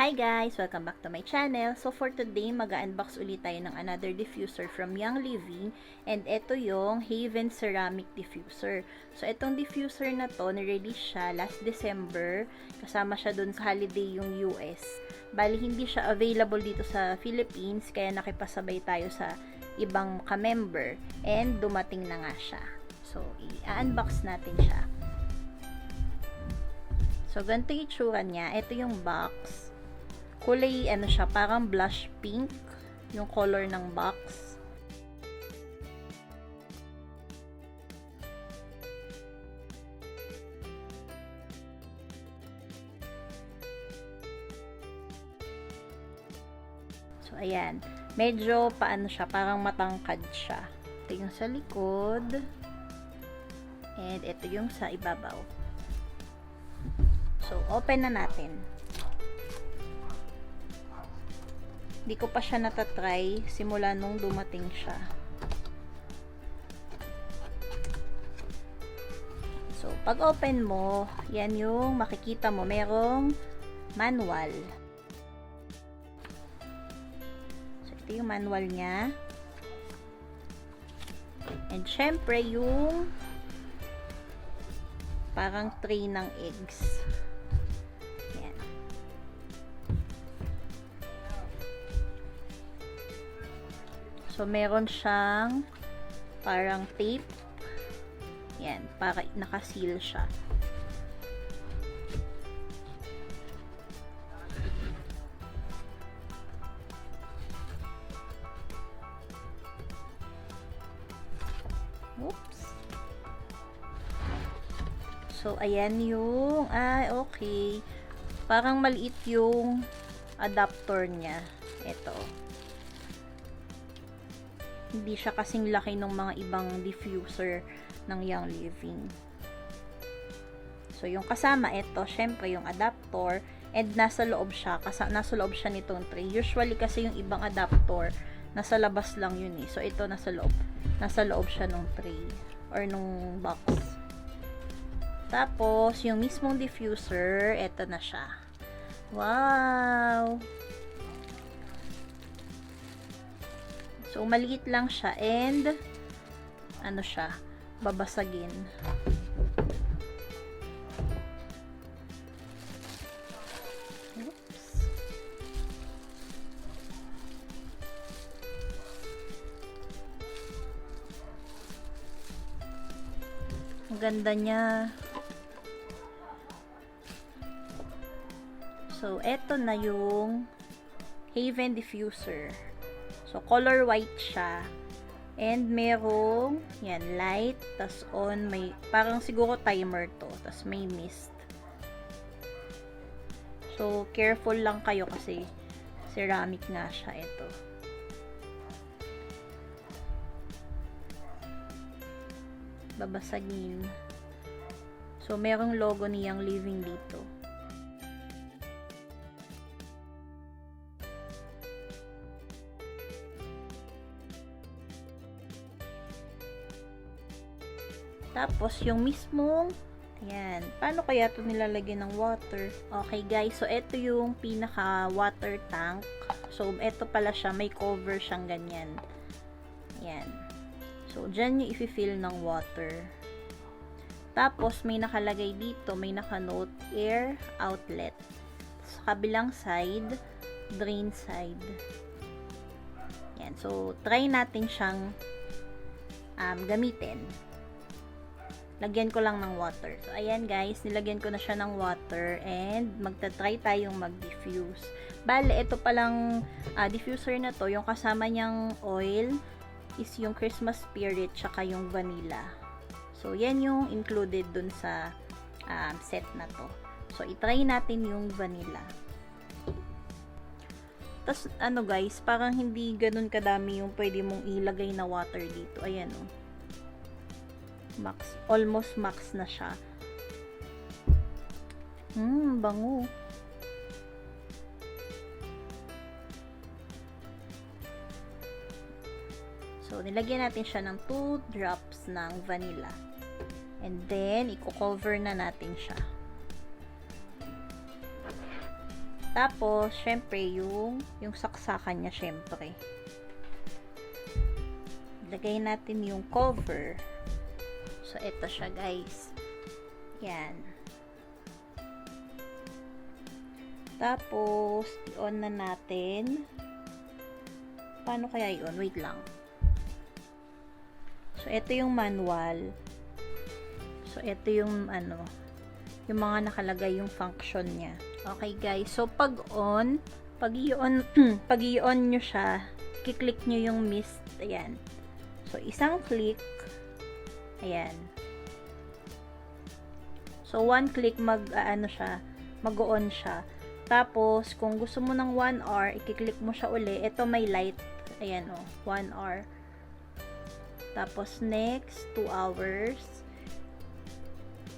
Hi guys! Welcome back to my channel. So for today, mag-unbox ulit tayo ng another diffuser from Young Living. And ito yung Haven Ceramic Diffuser. So itong diffuser na to, nirelease siya last December. Kasama siya dun sa holiday yung US. Bali, hindi siya available dito sa Philippines, kaya nakipasabay tayo sa ibang ka-member. And dumating na nga siya. So, i-unbox natin siya. So, ganito yung itsura niya. Ito yung box. Kulay, ano siya, parang blush pink yung color ng box. So, ayan. Medyo, paano siya, parang matangkad siya. Ito yung sa likod. And ito yung sa ibabaw. So, open na natin. Hindi ko pa siya natatry simula nung dumating siya. So, pag open mo, yan yung makikita mo. Merong manual. So, ito yung manual niya. And syempre, yung parang tray ng eggs. So, meron siyang parang tape. Yan, para nakaseal siya. Oops. So, ayan yung, okay. Parang maliit yung adapter niya. Ito. Hindi siya kasing laki ng mga ibang diffuser ng Young Living. So, yung kasama ito, syempre yung adapter, and nasa loob siya, nasa loob siya nitong tray. Usually kasi yung ibang adapter, nasa labas lang yun eh. So, ito nasa loob. Nasa loob siya ng tray, or nung box. Tapos, yung mismong diffuser, ito na siya. Wow! So, maliit lang siya and ano siya, babasagin. Oops. Ang ganda niya. So, eto na yung Haven Diffuser. So, color white siya. And merong, yan, light. Tas on, may, parang siguro timer to. Tas may mist. So, careful lang kayo kasi ceramic nga siya ito. Babasagin. So, merong logo ni Young Living dito. Tapos, yung mismong, ayan, paano kaya ito nilalagyan ng water? Okay guys, so ito yung pinaka water tank. So, ito pala siya, may cover siyang ganyan. Ayan. So, dyan yung i-fill ng water. Tapos, may nakalagay dito, may naka-note, air outlet. Sa kabilang side, drain side. Ayan, so, try natin siyang gamitin. Lagyan ko lang ng water. So, ayan guys, nilagyan ko na siya ng water and magta-try tayong mag-diffuse. Bale, ito palang diffuser na to, yung kasama niyang oil is yung Christmas spirit tsaka yung vanilla. So, yan yung included dun sa set na to. So, itry natin yung vanilla. Tapos, ano guys, parang hindi ganun kadami yung pwede mong ilagay na water dito. Ayan o. Max, almost max na siya. Bango. So, nilagyan natin siya ng 2 drops ng vanilla. And then, i-cover na natin siya. Tapos, syempre, yung saksakan niya, syempre. Lagay natin yung cover. So, ito siya, guys. Yan. Tapos, i-on na natin. Paano kaya i-on? Wait lang. So, ito yung manual. So, ito yung yung mga nakalagay yung function niya. Okay, guys. So, pag i-on nyo siya, kiklik nyo yung mist. Ayan. So, isang click. Ayan. So, one click mag-on siya. Tapos, kung gusto mo ng 1 hour, i-click mo siya uli. Ito may light. Ayan, 1 hour. Tapos, next, 2 hours.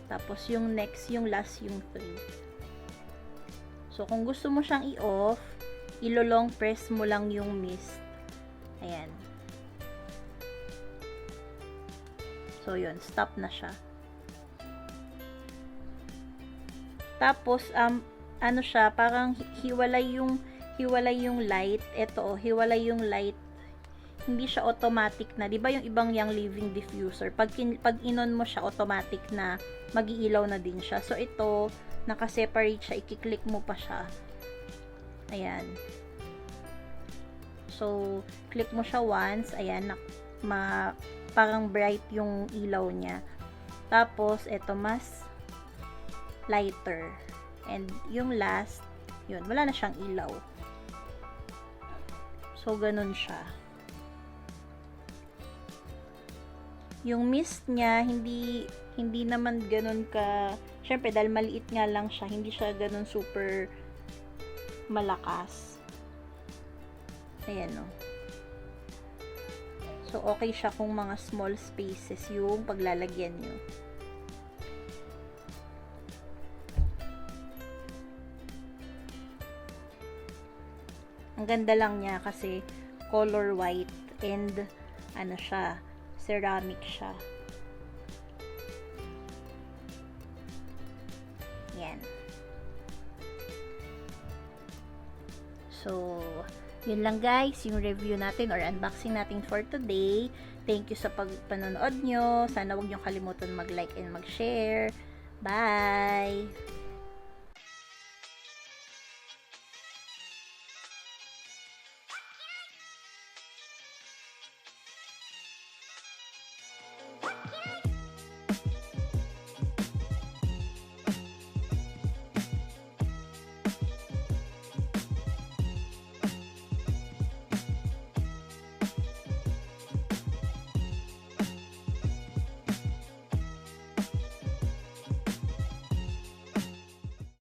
Tapos, yung next, yung last, yung 3. So, kung gusto mo siyang i-off, ilo-long press mo lang yung mist. Ayan. So, yun. Stop na siya. Tapos, siya, parang hiwalay yung light. Ito, hiwalay yung light. Hindi siya automatic na. 'Di ba yung ibang yung living diffuser, pag inon mo siya, automatic na mag-iilaw na din siya. So, ito, naka-separate siya. I-click mo pa siya. Ayan. So, click mo siya once. Ayan, parang bright yung ilaw niya. Tapos, ito, mas lighter. And yung last, yun, wala na siyang ilaw. So, ganun siya. Yung mist niya, hindi naman ganun ka, syempre, dahil maliit nga lang siya, hindi siya ganun super malakas. Ayan, o. So, okay siya kung mga small spaces yung paglalagyan nyo. Ang ganda lang niya kasi color white and siya, ceramic siya. Yan. So, yun lang guys, yung review natin or unboxing natin for today. Thank you sa panonood nyo. Sana huwag nyo kalimutan mag-like and mag-share. Bye!